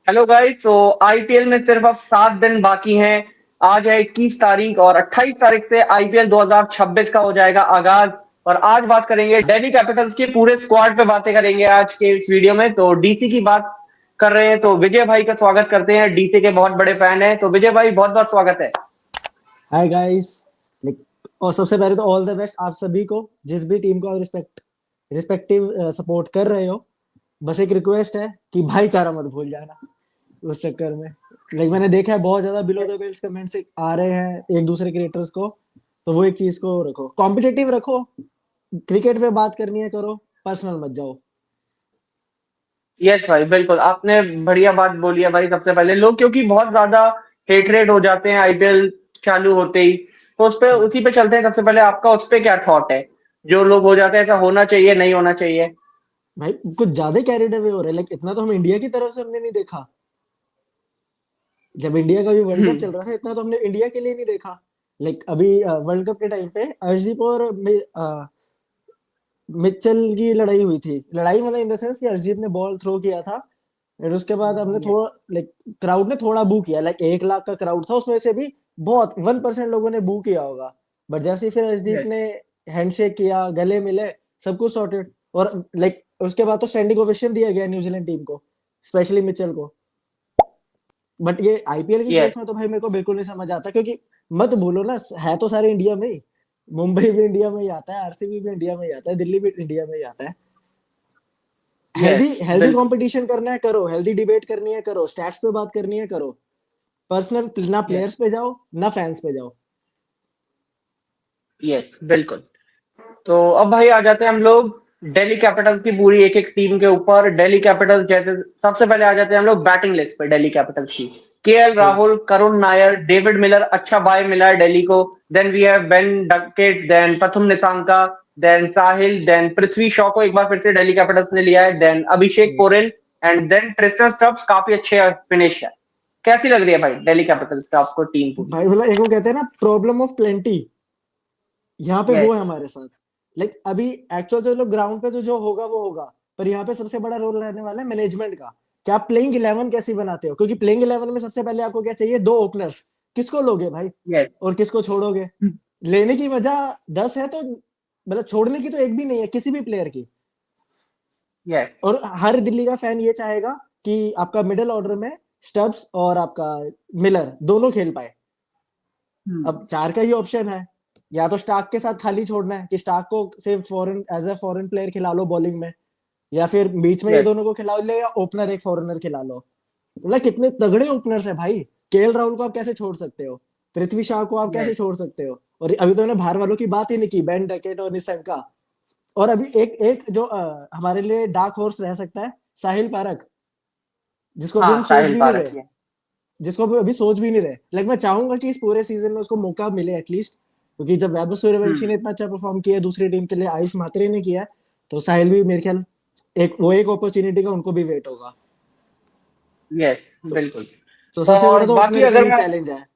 Hello guys. तो IPL में सिर्फ अब 7 दिन बाकी हैं। आज है 21 तारीख और 28 तारीख से आईपीएल 2026 का हो जाएगा आगाज। और आज बात करेंगे दिल्ली कैपिटल्स के पूरे स्क्वाड पे, बातें करेंगे आज के इस वीडियो में। तो डीसी की बात कर रहे हैं, तो विजय भाई का स्वागत करते हैं। डीसी के बहुत बड़े फैन हैं, तो विजय भाई बहुत बहुत स्वागत है। Hi guys. और सबसे पहले तो ऑल द बेस्ट आप सभी को, जिस भी टीम को आप रिस्पेक्टिव सपोर्ट कर रहे हो। बस एक रिक्वेस्ट है कि भाईचारा मत भूल जाना उस चक्कर में। मैंने देखा है बहुत ज्यादा बिलो द बेल्ट कमेंट्स आ रहे हैं एक दूसरे क्रिएटर्स को। तो वो एक चीज को रखो, कॉम्पिटिटिव रखो। क्रिकेट पे बात करनी है करो, पर्सनल मत जाओ। यस भाई, बिल्कुल आपने बढ़िया बात बोली है भाई। सबसे पहले लोग क्योंकि बहुत ज्यादा हेटरेट हो जाते हैं आईपीएल चालू होते ही, तो उस पे उसी पे चलते हैं। सबसे पहले आपका उस पे क्या थॉट है? जो लोग हो जाते हैं, ऐसा होना चाहिए नहीं होना चाहिए? भाई कुछ ज्यादा कैरिड अवे हो रहे हैं। इतना तो हम इंडिया की तरफ से हमने नहीं देखा। जब इंडिया का भी वर्ल्ड कप चल रहा था इतना तो हमने इंडिया के लिए नहीं देखा। अभी वर्ल्ड कप के टाइम पे अर्शदीप और मिचेल की लड़ाई हुई थी। लड़ाई मतलब इन द सेंस कि अर्शदीप ने बॉल थ्रो किया था। फिर उसके बाद हमने थोड़ा क्राउड ने थोड़ा बू किया। 1 लाख का क्राउड था, उसमें से भी बहुत 1% लोगों ने बू किया होगा। बट जैसे ही फिर अर्शदीप यस, ने हैंडशेक किया, गले मिले, सब कुछ सॉर्टेड। और उसके बाद तो स्टैंडिंग ओवेशन दिया गया न्यूजीलैंड टीम को, स्पेशली मिचेल को। बट ये आईपीएल के यस, केस में तो भाई मेरे को बिल्कुल नहीं समझ आता, क्योंकि मत बोलो ना, है तो सारे इंडिया में ही। मुंबई भी इंडिया में ही आता है, आरसीबी भी इंडिया में ही आता है, दिल्ली भी इंडिया में ही आता है। हेल्दी यस, हेल्दी बिल्कुल। कंपटीशन करना है करो, हेल्दी डिबेट करनी है करो, स्टैट्स पे बात करनी है करो। पर्सनल ना यस, प्लेयर्स पे जाओ, ना फैंस पे जाओ। यस, बिल्कुल। तो अब भाई आ जाते हैं हम लोग दिल्ली कैपिटल्स की पूरी एक एक टीम के ऊपर। दिल्ली कैपिटल्स जैसे सबसे पहले आ जाते हैं हम लोग बैटिंग लिस्ट पे दिल्ली कैपिटल्स की। KL yes. Rahul, Karun Nair, David Miller, अच्छा बाय मिला है दिल्ली को। Then we have Ben Duckett, then Pathum Nissanka, then Sahil, then Prithvi Shaw को एक बार फिर से दिल्ली कैपिटल्स ने लिया है, then Abhishek Porel and then Tristan Stubbs. काफी अच्छे फिनिश है। कैसी लग रही है भाई दिल्ली कैपिटल्स का आपको टीम पूरी? भाई मतलब एक वो कहते हैं ना, प्रॉब्लम ऑफ प्लेंटी, यहाँ पे वो यस, है हमारे साथ। अभी एक्चुअल जो लोग ग्राउंड पे तो जो होगा वो होगा। पर यहाँ पे सबसे बड़ा रोल रहने वाला है मैनेजमेंट का। क्या आप प्लेइंग 11 कैसी बनाते हो? क्योंकि प्लेइंग 11 में सबसे पहले आपको क्या चाहिए, 2 ओपनर्स। किसको लोगे भाई? यस, और किसको छोड़ोगे? लेने की वजह 10 है, तो मतलब छोड़ने की तो एक भी नहीं है किसी भी प्लेयर की। यस, और हर दिल्ली का फैन ये चाहेगा कि आपका मिडिल ऑर्डर में स्टब्स और आपका मिलर दोनों खेल पाए। अब चार का ही ऑप्शन है। या तो स्टार्क के साथ खाली छोड़ना है कि स्टार्क को सिर्फ foreign as a foreign player खिला लो बॉलिंग में, या फिर बीच में ये यस, दोनों को खिला लो, या ओपनर एक फॉरेनर खिला लो। कितने तगड़े ओपनर्स है भाई। केएल राहुल को आप कैसे छोड़ सकते हो? पृथ्वी शाह को आप कैसे यस, छोड़ सकते हो? और अभी तो मैंने बाहर वालों की बात ही नहीं की, बेन डकेट और निशंका। और अभी एक एक जो हमारे लिए डार्क हॉर्स रह सकता है, साहिल पारक, जिसको अभी हाँ हम सोच साहिल भी नहीं रहे। पारक। जिसको अभी सोच भी नहीं रहे। मैं चाहूंगा कि इस पूरे सीजन में उसको मौका मिले एटलीस्ट। क्योंकि जब वैभव सूर्यवंशी ने इतना अच्छा परफॉर्म किया दूसरी टीम के लिए, आयुष मात्रे ने किया, तो साहिल भी मेरे ख्याल एक अपॉर्चुनिटी का उनको भी वेट होगा। यस, तो, बिल्कुल। सबसे और बड़ा तो बाकी ओपनर का अगर ही मैं, चैलेंज है।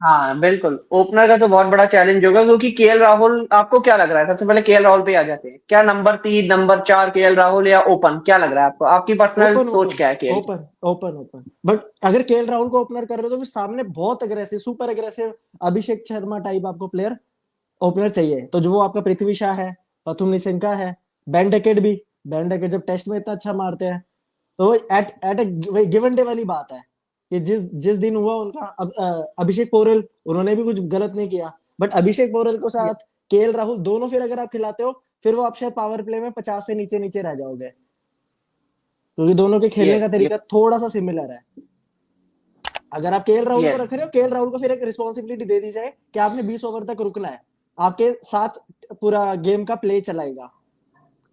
हाँ बिल्कुल, ओपनर का तो बहुत बड़ा चैलेंज होगा, क्योंकि केएल राहुल, आपको क्या लग रहा है? सबसे पहले केएल राहुल पे आ जाते हैं। क्या नंबर 3, नंबर 4 केएल राहुल या ओपन, क्या लग रहा है आपको? आपकी पर्सनल ओपन सोच ओपन क्या है केएल की? Open open open. बट अगर केएल राहुल को ओपनर कर रहे हो तो फिर सामने बहुत aggressive, super aggressive Abhishek Sharma type आपको प्लेयर ओपनर चाहिए। तो जो वो आपका पृथ्वी शाह है, प्रथुम निशंका है, बेन डकेट भी। बेन डकेट जब टेस्ट में इतना अच्छा मारते हैं, तो एट एट वही गिवन डे वाली बात है कि जिस जिस दिन हुआ उनका अभिषेक पोरेल, उन्होंने भी कुछ गलत नहीं किया। बट अभिषेक पोरेल को Yes, साथ केएल राहुल दोनों फिर अगर आप खिलाते हो, फिर वो आप शायद पावर प्ले में 50 से नीचे नीचे रह जाओगे। क्योंकि दोनों के खेलने yes, का yes, तरीका थोड़ा सा सिमिलर है। अगर आप केएल राहुल को yes, रख रहे हो, केएल राहुल को फिर एक रिस्पॉन्सिबिलिटी दे दी जाए कि आपने 20 ओवर तक रुकना है, आपके साथ पूरा गेम का प्ले चलाएगा।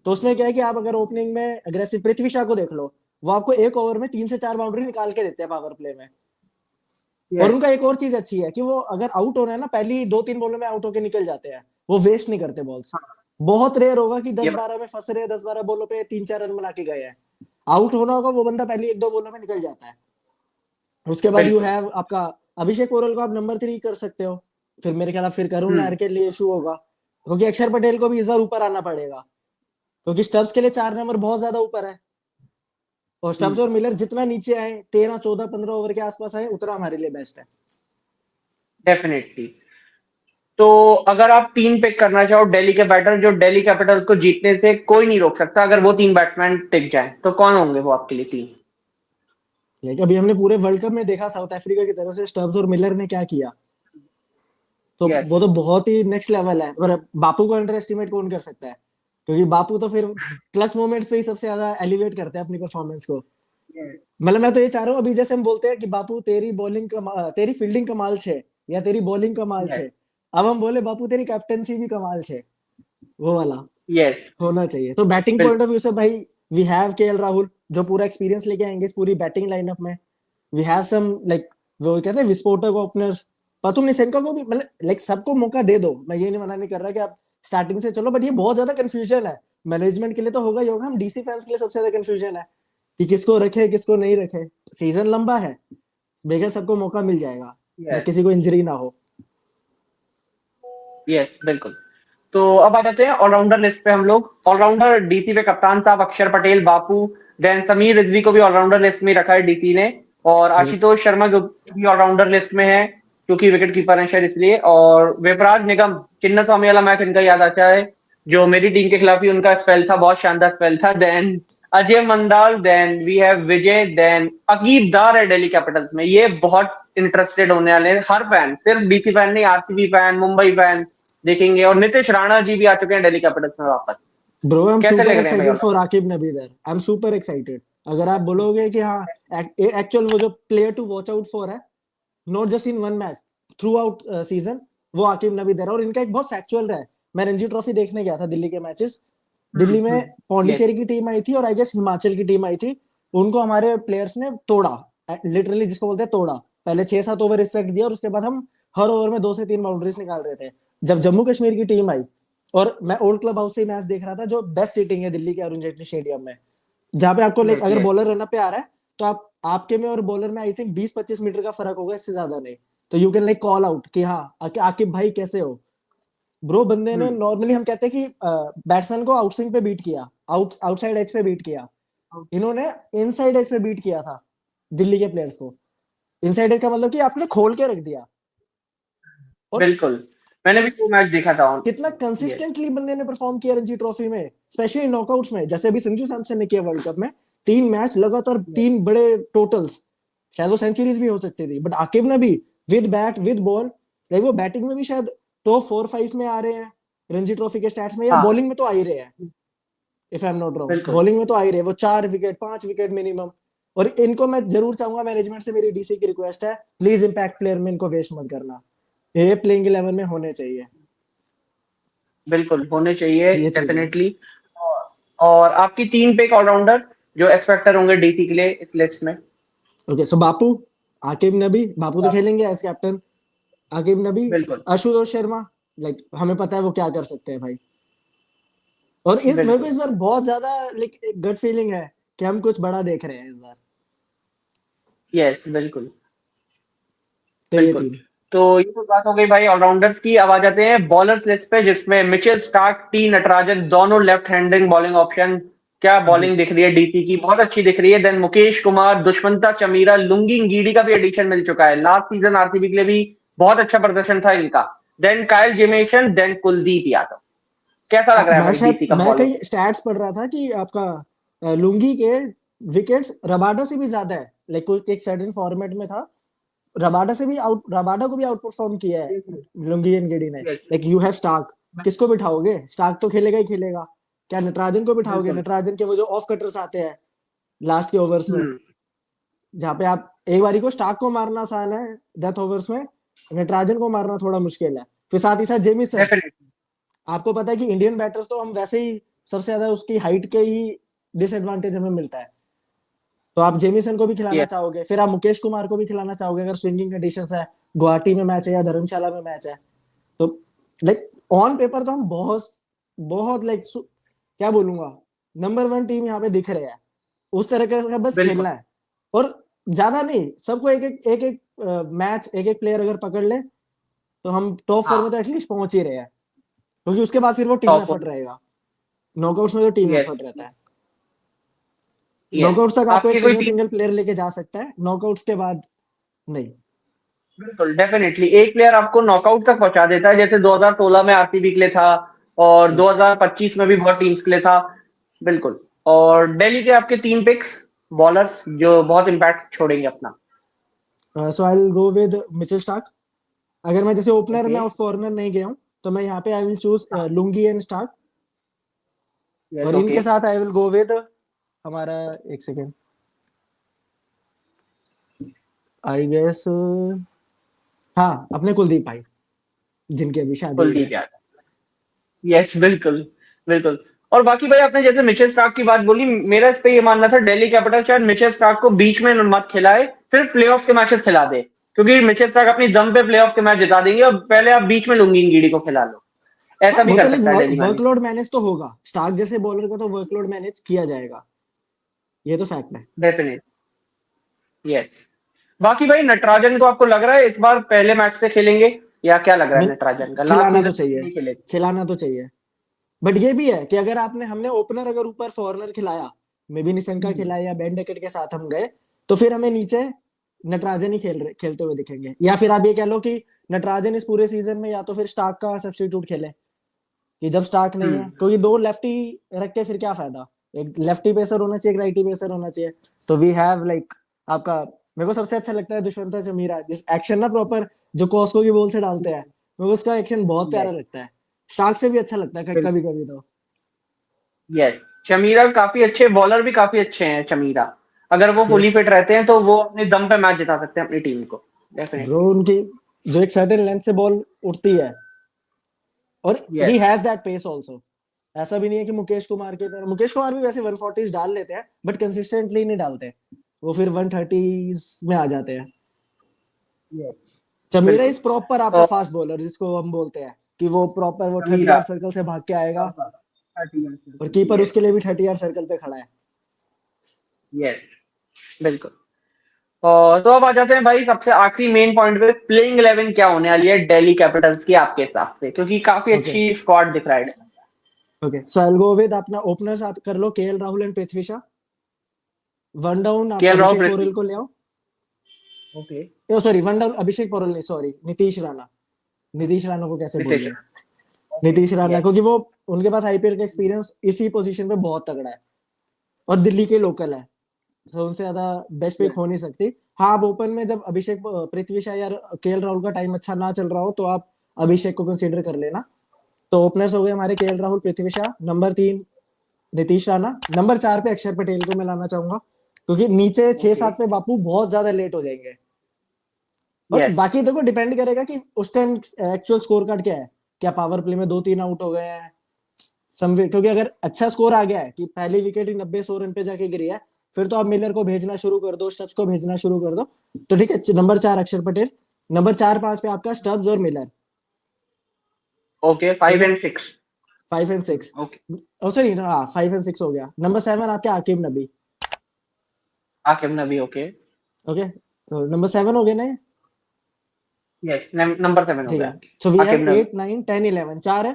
तो उसमें क्या है कि आप अगर ओपनिंग में अग्रेसिव पृथ्वी शॉ को देख लो, वो आपको एक ओवर में 3 से 4 बाउंड्री निकाल के देते हैं पावर प्ले में। और yes, उनका एक और चीज अच्छी है कि वो अगर आउट होना है ना, पहली 2-3 बॉलों में आउट होके निकल जाते हैं। वो वेस्ट नहीं करते बॉल्स। हाँ, बहुत रेयर होगा कि दस ये बारह में फंस रहे, 10-12 बॉलों पे 3-4 रन बना के गए हैं। आउट होना होगा वो बंदा पहली 1-2 बॉलों में निकल जाता है। उसके बाद यू बिल्कुल, हैव आपका अभिषेक पोरल को आप नंबर 3 कर सकते हो। फिर मेरे ख्याल फिर करुण नायर के लिए इशू होगा, क्योंकि अक्षर पटेल को भी इस बार ऊपर आना पड़ेगा। क्योंकि स्टब्स के लिए 4 नंबर बहुत ज्यादा ऊपर है। और स्टब्स और मिलर जितना नीचे आए 13 14 15 ओवर के आसपास आए उतना हमारे लिए बेस्ट है। डेफिनेटली। तो अगर आप तीन पिक करना चाहो दिल्ली के बैटर जो दिल्ली कैपिटल्स को जीतने से कोई नहीं रोक सकता, अगर वो तीन बैट्समैन टिक जाए तो कौन होंगे वो आपके लिए तीन? लेकिन अभी हमने पूरे वर्ल्ड कप में देखा साउथ अफ्रीका की तरफ से स्टब्स और मिलर ने क्या किया, तो यस। वो तो बहुत ही नेक्स्ट लेवल है। पर बापू को अंडर एस्टिमेट कौन कर सकता है, क्योंकि बापू तो फिर क्लच मोमेंट्स पे ही सबसे ज्यादा एलिवेट करते हैं अपनी परफॉर्मेंस को। मतलब मैं तो ये चाह रहा हूँ, अभी जैसे हम बोलते हैं कि बापू तेरी बॉलिंग तेरी फील्डिंग कमाल छे या तेरी बॉलिंग कमाल यस। छे, अब हम बोले बापू तेरी कैप्टनसी भी कमाल छे, वो वाला यस। होना चाहिए। तो बैटिंग पॉइंट ऑफ व्यू से भाई वी हैव केएल राहुल जो पूरा एक्सपीरियंस लेके आएंगे इस पूरी बैटिंग लाइनअप में। वी हैव सम लाइक वो कहते हैं विस्फोटक ओपनर्स, पतुम निशंका को भी मतलब लाइक सबको मौका दे दो, मैं ये नहीं मना नहीं कर रहा कि आप स्टार्टिंग से चलो, बट ये बहुत ज्यादा कंफ्यूजन है। मैनेजमेंट के लिए तो होगा ही होगा, हम डीसी फैंस के लिए सबसे ज्यादा कंफ्यूजन है कि किसको रखे किसको नहीं रखे। सीजन लंबा है, बेगर सबको मौका मिल जाएगा, ना यस। किसी को इंजरी ना हो। यस बिल्कुल। तो अब आ जाते हैं ऑलराउंडर लिस्ट पे हम लोग। ऑलराउंडर डीसी पे कप्तान साहब अक्षर पटेल बापू, देन समीर रिजवी को भी ऑलराउंडर लिस्ट में रखा है डीसी ने, और यस आशुतोष शर्मा जो भी ऑलराउंडर लिस्ट में है क्योंकि विकेट कीपर है शायद इसलिए, और वेपराज निगम चिन्ना स्वामी वाला मैच इनका याद आता है जो मेरी टीम के खिलाफ ही उनका स्पेल था, बहुत शानदार स्पेल था। Then Ajay Mandal, then we have Vijay, then Aqib Dar है दिल्ली कैपिटल्स में। ये बहुत इंटरेस्टेड होने वाले हैं हर फैन, सिर्फ डीसी फैन नहीं, आरसीबी फैन मुंबई फैन देखेंगे। और नीतीश राणा जी भी आ चुके हैं दिल्ली कैपिटल्स में वापस। ब्रो, आई एम कैसे सुपर लग रहे हैं भाई excited all-rounder? For Aqib Nabi there, I am super excited. अगर आप बोलोगे कि हाँ एक्चुअल वो जो player to watch out for है, not just in one match, throughout season, वो आकिब नबी दे रहा है। और इनका एक बहुत फैक्चुअल रहा है, मैं रणजी ट्रॉफी देखने गया था दिल्ली के मैचेस। दिल्ली में यस। पौंडीचेरी की टीम आई थी और आई गेस हिमाचल की टीम आई थी, उनको हमारे प्लेयर्स ने तोड़ा, लिटरली जिसको बोलते हैं तोड़ा। पहले 6 7 ओवर रिस्पेक्ट दिया और उसके बाद हम हर ओवर में 2 से 3 बाउंड्रीज निकाल रहे थे। जब जम्मू कश्मीर की टीम आई, और मैं ओल्ड क्लब हाउस से मैच देख रहा था जो बेस्ट सीटिंग है दिल्ली के अरुण जेटली स्टेडियम में, जहाँ पे आपको लाइक अगर यस। बॉलर रन अप पे आ रहा है तो आप आपके में और बॉलर में आई थिंक 20 25 मीटर का फर्क होगा, इससे ज्यादा नहीं। तो you can like call out कि हाँ आकिब भाई कैसे हो ब्रो। बंदे ने नॉर्मली हम कहते हैं कि बैट्समैन को आउटस्विंग पे बीट किया, आउटसाइड एज पे बीट किया, इन्होंने इनसाइड एज पे बीट किया था दिल्ली के प्लेयर्स को। इनसाइड एज का मतलब कि आपने खोल के रख दिया। और बिल्कुल, मैंने भी वो मैच देखा था। कितना यस। कंसिस्टेंटली बंदे ने परफॉर्म किया रणजी ट्रॉफी में, स्पेशली नॉकआउट्स में, जैसे अभी संजू सैमसन ने किया वर्ल्ड कप में। 3 मैच लगातार 3 बड़े टोटल्स, शायद वो सेंचुरीज भी हो सकती थी, बट आकिब ने भी with bat with ball, like वो बैटिंग में भी शायद टॉप 4 5 में आ रहे हैं रणजी ट्रॉफी के स्टैट्स में, या हाँ बॉलिंग में तो आ ही रहे हैं। If I am not wrong, बिल्कुल। बॉलिंग में तो आ ही रहे हैं वो, 4 विकेट 5 विकेट मिनिमम। और इनको मैं जरूर चाहूंगा, मैनेजमेंट से मेरी डीसी की रिक्वेस्ट है, प्लीज इंपैक्ट प्लेयर में इनको वेस्ट मत करना, ये प्लेइंग 11 में होने चाहिए। बिल्कुल होने चाहिए ये चीज है। डेफिनेटली। और आपकी तीन पिक ऑलराउंडर जो एक्सपेक्टर होंगे डीसी के लिए इस लिस्ट में? ओके सो बापू, आकिब नबी, बापू तो खेलेंगे एज कैप्टन, आकिब नबी, बिल्कुल। आशुतोष शर्मा, लाइक हमें पता है वो क्या कर सकते हैं भाई। और मेरे को बिल्कुल। इस बार बहुत ज्यादा लाइक गट फीलिंग है कि हम कुछ बड़ा देख रहे हैं इस बार। यस बिल्कुल। तो ये बिल्कुल। तीन। तो ये तो बात हो गई भाई ऑलराउंडर्स की। अब आ जाते हैं बॉलर्स लिस्ट पे जिसमें मिचेल स्टार्क, टी नटराजन दोनों लेफ्ट हैंडिंग बॉलिंग ऑप्शन। क्या जी बॉलिंग दिख रही है डीसी की, बहुत अच्छी दिख रही है। देन मुकेश कुमार, दुष्मंता चमीरा, लुंगी गीडी का भी एडिशन मिल चुका है, लास्ट सीजन आरसीबी के लिए भी बहुत अच्छा प्रदर्शन था इनका। देन कायल जेमेसन, देन कुलदीप यादव। कैसा लग रहा है मैं भाई शायद डीसी का मैं बॉलिंग? कहीं स्टैट्स पढ़ रहा था कि आपका लुंगी के विकेट्स रबाडा से भी ज्यादा है, लाइक कोई एक सर्टेन फॉर्मेट में था, रबाडा को भी आउट परफॉर्म किया है लुंगी एंड गिडी ने। लाइक यू हैव स्टार्क, किसको बिठाओगे, स्टार्क तो खेलेगा ही खेलेगा, क्या नटराजन को बिठाओगे, बिल्कुल। नटराजन के वो जो ऑफ कटर्स आते हैं लास्ट के ओवर्स में, हम्म। जहाँ पे आप एक बारी को स्टार्क को मारना आसान है डेथ ओवर्स में, नटराजन को मारना थोड़ा मुश्किल है। फिर साथ ही साथ जेमिसन, डेफिनेटली। आपको पता है कि इंडियन बैटर्स तो हम वैसे ही सबसे ज्यादा उसकी हाइट के ही डिसएडवांटेज हमें मिलता है, तो आप जेमिसन को भी खिलाना यस। चाहोगे, फिर आप मुकेश कुमार को भी खिलाना चाहोगे अगर स्विंगिंग कंडीशंस है, गुवाहाटी में मैच है या धर्मशाला में मैच है। तो लाइक ऑन पेपर तो हम बहुत बहुत लाइक क्या बोलूंगा, नंबर 1 टीम यहाँ पे दिख रहे हैं। उस तरह का बस बिल्कुल। खेलना है, और ज्यादा नहीं, सबको एक एक मैच एक एक प्लेयर अगर पकड़ ले तो हम टॉप 4 में तो हाँ एटलीस्ट पहुंच ही रहे हैं, क्योंकि उसके बाद फिर वो टीम टॉप। एफर्ट रहेगा, नॉकआउट्स में तो टीम यस। एफर्ट रहता है। यस। नॉकआउट तक आपको एक आपकी कोई सिंगल टीम? सिंगल प्लेयर लेके जा सकता है, नॉकआउट के बाद नहीं। बिल्कुल, डेफिनेटली एक प्लेयर आपको नॉकआउट तक पहुंचा देता है, जैसे 2016 में आरसीबी के लिए था और यस। 2025 में भी बहुत टीम्स के लिए था। बिल्कुल। और दिल्ली के आपके 3 पिक्स बॉलर्स जो बहुत इम्पैक्ट छोड़ेंगे अपना। So I will go with Mitchell Starc. अगर मैं जैसे ओपनर ओके। में ऑफ फॉरनर नहीं गया हूँ, तो मैं यहाँ पे I will choose Lungi and Starc. Yes. और ओके। इनके साथ आई विल गो विद हमारा, एक सेकेंड, आई गेस, हाँ, अपने कुलदीप भाई, जिनकी अभी शादी हुई कुलदीप है। यादव। यस, बिल्कुल, बिल्कुल। और बाकी भाई आपने जैसे मिचेल स्टार्क की बात बोली, मेरा इस पे ये मानना था दिल्ली कैपिटल शायद मिचेल स्टार्क को बीच में मत खिलाए, सिर्फ प्लेऑफ्स के मैचेस खिला दे, क्योंकि मिचेल स्टार्क अपनी दम पे प्लेऑफ के मैच जिता देंगे और पहले आप बीच में लुंगी इंगीडी को खिला लो। हाँ, ऐसा भी वो तो कर लाइक सकता है दिल्ली मैनेजमेंट। वर्कलोड मैनेज तो होगा, स्टार्क जैसे बॉलर का तो वर्कलोड मैनेज किया जाएगा, ये तो फैक्ट है। डेफिनेट। यस। बाकी भाई नटराजन को आपको लग रहा है इस बार पहले मैच से खेलेंगे, या क्या लग रहा है मिल नटराजन का, लास्ट खिलाना तो सीजन में चाहिए, नहीं खेले? खिलाना तो चाहिए। बट ये भी है कि अगर आपने हमने ओपनर अगर ऊपर फॉरनर खिलाया, मे बी निशंका हम्म। खिलाया या बेन डेकेट के साथ हम गए, तो फिर हमें नीचे नटराजन ही खेलते हुए दिखेंगे। या फिर आप ये कह लो कि नटराजन इस पूरे सीजन में या तो फिर स्टार्क का सब्स्टिट्यूट खेले, कि जब स्टार्क नहीं है, हम्म। क्योंकि दो लेफ्टी रख के फिर क्या फायदा। एक लेफ्टी पेसर होना चाहिए, एक राइटी पेसर होना चाहिए। तो वी हैव लाइक आपका, मेरे को सबसे अच्छा लगता है दुष्यंत चमीरा, जिस एक्शन ना प्रॉपर जो कॉस्को की बॉल से डालते हैं, मेरे को उसका एक्शन बहुत प्यारा यस। लगता है। स्टार्क से भी अच्छा लगता है कभी कभी तो। यस। चमीरा काफी अच्छे बॉलर, भी काफी अच्छे हैं चमीरा। अगर वो यस फुली फिट रहते हैं तो वो अपने दम पे मैच जिता सकते हैं अपनी टीम को। Bro, definitely. उनकी जो एक सर्टेन लेंथ से बॉल उठती है, और ही yes. Has that pace also. ऐसा भी नहीं है कि मुकेश कुमार की तरह, मुकेश कुमार भी वैसे 140 डाल लेते हैं, बट कंसिस्टेंटली नहीं डालते, वो फिर 130 में आ जाते हैं। यस। चमीरा बिल्कुल। इज प्रॉपर आपका तो फास्ट बॉलर, जिसको हम बोलते हैं कि वो प्रॉपर वो 30 चमीरा यार्ड सर्कल से भाग के आएगा, और कीपर यस। उसके लिए भी 30 यार्ड सर्कल पे खड़ा है। यस। बिल्कुल। और तो अब आ जाते हैं भाई सबसे आखिरी मेन पॉइंट पे, प्लेइंग 11 क्या होने वाली है दिल्ली कैपिटल्स की आपके हिसाब से, क्योंकि काफी ओके, अच्छी स्क्वाड दिख रहा है। Okay, so I will go with अपना ओपनर्स, आप कर लो KL Rahul and Prithvi Shaw. One down आप केएल राहुल, अभिषेक पृथ्वी। पोरेल को ले आओ। Okay. Sorry, one down Abhishek Porel नहीं, सॉरी, नीतीश राणा। नीतीश राणा को कैसे भूल नितीश। गए। ओके। नीतीश राणा, यस। क्योंकि वो उनके पास आईपीएल का एक्सपीरियंस इसी पोजीशन पे बहुत तगड़ा है, और दिल्ली के लोकल है, तो उनसे ज्यादा बेस्ट पिक यस। हो नहीं सकती। हाँ, आप ओपन में जब अभिषेक, पृथ्वी शॉ या केएल राहुल का टाइम अच्छा ना चल रहा हो, तो आप अभिषेक को कंसीडर कर लेना। तो ओपनर्स हो गए हमारे KL Rahul, Prithvi Shaw, number 3 Nitish Rana, number 4 पे अक्षर पटेल को मैं लाना चाहूंगा, क्योंकि नीचे 6 ओके। 7 पे बापू बहुत ज्यादा लेट हो जाएंगे। और यस। बाकी देखो, डिपेंड करेगा कि उस टाइम एक्चुअल स्कोर कार्ड क्या है, क्या पावर प्ले में 2 3 आउट हो गए हैं, समवे, क्योंकि अगर अच्छा स्कोर आ गया है कि पहली विकेट ही 90 100 रन पे जाके गिरी है, फिर तो आप मिलर को भेजना शुरू कर दो, स्टब्स को भेजना शुरू कर दो। तो ठीक है, नंबर 4 अक्षर पटेल, नंबर 4 5 पे आपका स्टब्स और मिलर। ओके। ठीक 5 है, and 6। 5 and 6। Okay. Oh sorry, हाँ, 5 एंड 6 हो गया। नंबर 7 आपके आकिब नबी। आकिब नबी। ओके। ओके, तो नंबर 7 हो गया ना ये? यस। नंबर 7 हो ठीक गया है, सो वी हैव आकिब नबी। 8 9 10 11, 4 है।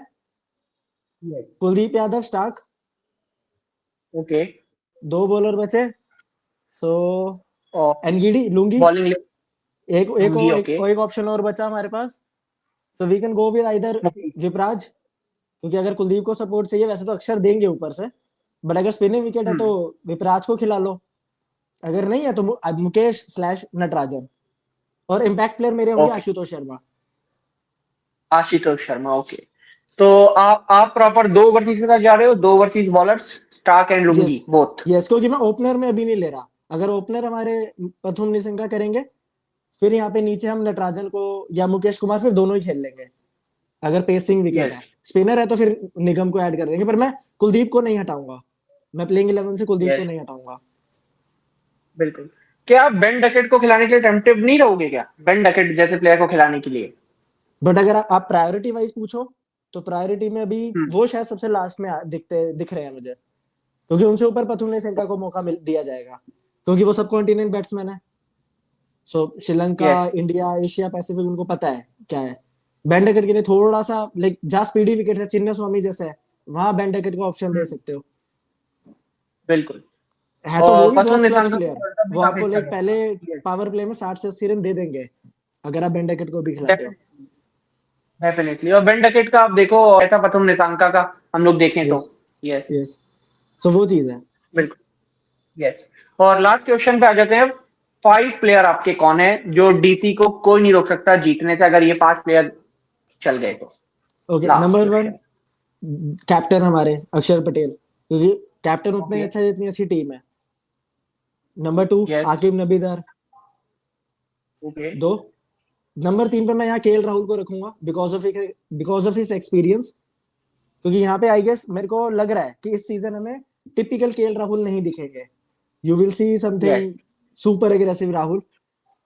Yes. Kuldeep Yadav Starc, okay. 2 bowler बचे, सो और एनगीडी लूंगी। बॉलिंग एक एक लूंगी। और ओके। एक ऑप्शन और बचा हमारे पास, so we can go with either मुफीद। विपराज, क्योंकि अगर कुलदीप को सपोर्ट चाहिए, वैसे तो अक्षर देंगे ऊपर से, बट अगर स्पिनिंग विकेट है तो हम्म। विपराज को खिला लो। अगर नहीं है तो मुकेश स्लैश नटराजन, और इम्पैक्ट प्लेयर मेरे होंगे ओके। आशुतोष शर्मा। आशुतोष शर्मा। ओके। तो आप प्रॉपर 2 ओवरसीज के साथ जा रहे हो, 2 overseas bowlers, Starc and yes, Lungi both. Yes, क्योंकि मैं ओपनर में अभी नहीं ले रहा। अगर ओपनर हमारे प्रथुम निशंका करेंगे, फिर यहाँ पे नीचे हम नटराजन को या मुकेश कुमार, फिर दोनों ही खेल लेंगे। अगर पेसिंग विकेट यस। है, स्पिनर है तो फिर निगम को ऐड कर देंगे, पर मैं कुलदीप को नहीं हटाऊंगा। मैं प्लेइंग 11 से कुलदीप को यस। नहीं हटाऊंगा। बिल्कुल। क्या आप बेन डकेट को खिलाने के लिए टेम्पटिव नहीं रहोगे क्या, बेन डकेट जैसे प्लेयर को खिलाने के लिए? बट अगर आप प्रायोरिटी वाइज पूछो, तो प्रायोरिटी में अभी हम्म। वो शायद सबसे लास्ट में दिख रहे हैं मुझे, क्योंकि उनसे ऊपर पथुम निशंका को मौका मिल दिया जाएगा, क्योंकि वो सब कॉन्टिनेंट बैट्समैन है। So Sri Lanka, yes. India, Asia Pacific, उनको पता है क्या है। बैंड डकेट के लिए थोड़ा सा लाइक जहाँ स्पीडी विकेट है, चिन्ना स्वामी जैसे है, वहां बैंड डकेट को ऑप्शन दे सकते हो। बिल्कुल। है तो वो और भी पथुम बहुत क्लच निशंका प्लेयर, का वर्ल्ड कप भी वो काफी आपको अच्छा लाइक पहले गया। पावर प्ले में 60 से 80 रन दे देंगे अगर आप बेंडेकेट को भी खिलाते हो। डेफिनेटली। और बेन डकेट का आप देखो, ऐसा पथुम निशंका का हम लोग देखें तो। यस यस, यस, सो वो चीज है। बिल्कुल। यस। और लास्ट क्वेश्चन पे आ जाते हैं। 5 प्लेयर आपके कौन है जो डीसी को कोई नहीं रोक सकता जीतने से, अगर ये 5 प्लेयर चल गए तो? Okay, last number 1 question. Captain हमारे अक्षर पटेल, क्योंकि कैप्टन उतना ही ओके। अच्छा है जितनी अच्छी टीम है। Number 2 yes. Aqib Nabi Dar. Okay. 2 number 3 पे मैं यहाँ केएल राहुल को रखूंगा बिकॉज ऑफ हिज एक्सपीरियंस, क्योंकि यहाँ पे आई गेस मेरे को लग रहा है कि इस सीजन हमें टिपिकल केएल राहुल नहीं दिखेंगे। You will see yes. Something super aggressive Rahul.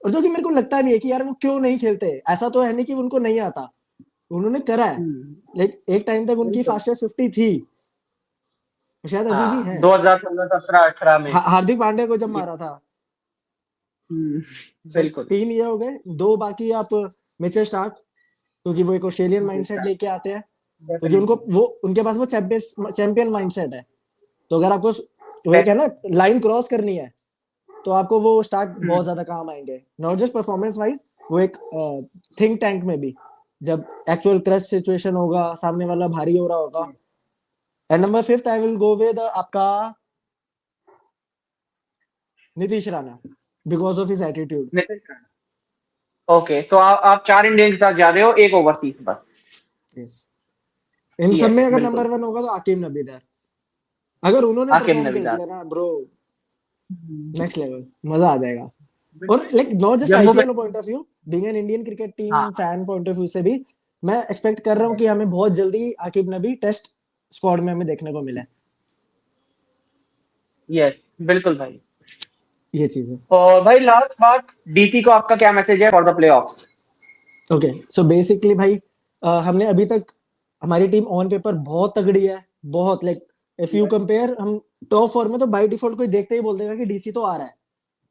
और जो कि मेरे को लगता नहीं है कि यार वो क्यों नहीं खेलते, ऐसा तो है नहीं कि उनको नहीं आता, उन्होंने करा है। लाइक एक टाइम तक उनकी बिल्कुल। फास्टेस्ट 50 थी, शायद अभी भी हाँ, है। 2016, 17, 18 में। हार्दिक पांड्या को जब ये- मारा था। हम्म, सो बिल्कुल। 3 ये हो गए, 2 बाकी आप मिचेल स्टार्क, क्योंकि वो एक ऑस्ट्रेलियन माइंडसेट लेके आते हैं, क्योंकि उनको डेफिनेटली। वो उनके पास वो चैंपियन माइंडसेट है। तो अगर आपको वो एक है ना लाइन क्रॉस करनी है, तो आपको वो स्टार्क बहुत ज्यादा काम आएंगे, नॉट जस्ट परफॉर्मेंस वाइज, वो एक थिंक टैंक में भी, जब एक्चुअल क्रश सिचुएशन होगा, सामने वाला भारी हो रहा होगा। And number 5 I will go with आपका Nitish Rana, because of his attitude. Okay, तो आप 4 इंडियन के साथ जा रहे हो, एक ओवरसीज बस। यस, इन सब यस, में अगर बिल्कुल। नंबर 1 होगा तो आकिब नबीदार, अगर उन्होंने आकिब परफॉर्म कर नबीदार। दिया ना ब्रो, नेक्स्ट लेवल, मजा आ जाएगा। और like not just Jammu IPL Kashmir. Point of view, being an Indian cricket team हाँ। फैन पॉइंट ऑफ व्यू से भी मैं एक्सपेक्ट कर रहा हूँ कि हमें बहुत जल्दी आकिब नबी टेस्ट स्क्वाड में हमें देखने को मिले। यस, बिल्कुल भाई। ये चीज है। और भाई लास्ट बात, डीसी को आपका क्या मैसेज है for the playoffs? Okay, so basically भाई हमने अभी तक, हमारी टीम ऑन पेपर बहुत तगड़ी है, बहुत लाइक इफ यू कंपेयर, हम टॉप 4 में तो बाय डिफॉल्ट कोई देखते ही बोल देगा कि डीसी तो आ रहा है।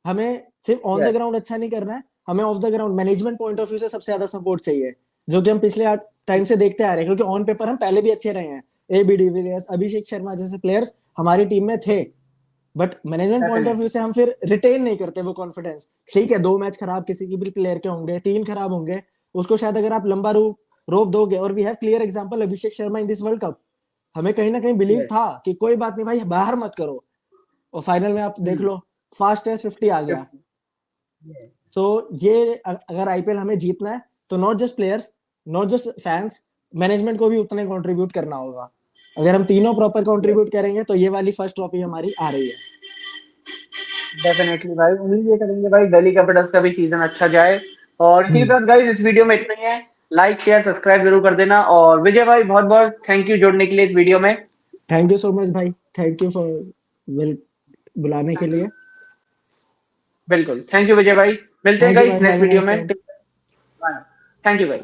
हमें सिर्फ ऑन द यस। ग्राउंड अच्छा नहीं करना है, हमें of the ground management point of view से सबसे ज्यादा सपोर्ट चाहिए, जो कि हम पिछले टाइम से देखते आ रहे हैं, क्योंकि ऑन पेपर हम पहले भी अच्छे रहे हैं। A B de Villiers, Abhishek Sharma जैसे प्लेयर्स हमारी टीम में थे, but management point of view definitely. से हम फिर रिटेन नहीं करते वो कॉन्फिडेंस। ठीक है, 2 मैच खराब किसी की भी प्लेयर के होंगे, 3 खराब होंगे, उसको शायद अगर आप लंबा रोप दोगे, और we have clear example Abhishek Sharma in this world cup, हमें कहीं ना कहीं बिलीव यस। था कि कोई बात नहीं भाई, बाहर मत करो, और फाइनल में आप देख लो फास्टेस्ट 50 आ गया। सो ये अगर आईपीएल हमें जीतना है तो not just players, not just fans, management को भी उतने कंट्रीब्यूट करना होगा। अगर हम तीनों प्रॉपर कंट्रीब्यूट करेंगे तो ये वाली फर्स्ट ट्रॉफी हमारी आ रही है। डेफिनेटली भाई, उम्मीद ये करेंगे भाई दिल्ली कैपिटल्स का भी सीजन अच्छा जाए। और इसी के साथ गाइस इस वीडियो में इतना ही है। लाइक शेयर सब्सक्राइब जरूर कर देना। और विजय भाई बहुत बहुत थैंक यू जुड़ने के लिए इस वीडियो में। थैंक यू सो मच भाई, थैंक यू फॉर वेल बुलाने के लिए। बिल्कुल, थैंक यू विजय भाई। मिलते हैं थैंक यू गाइस भाई, next have a video nice में। टाइम। थैंक यू भाई।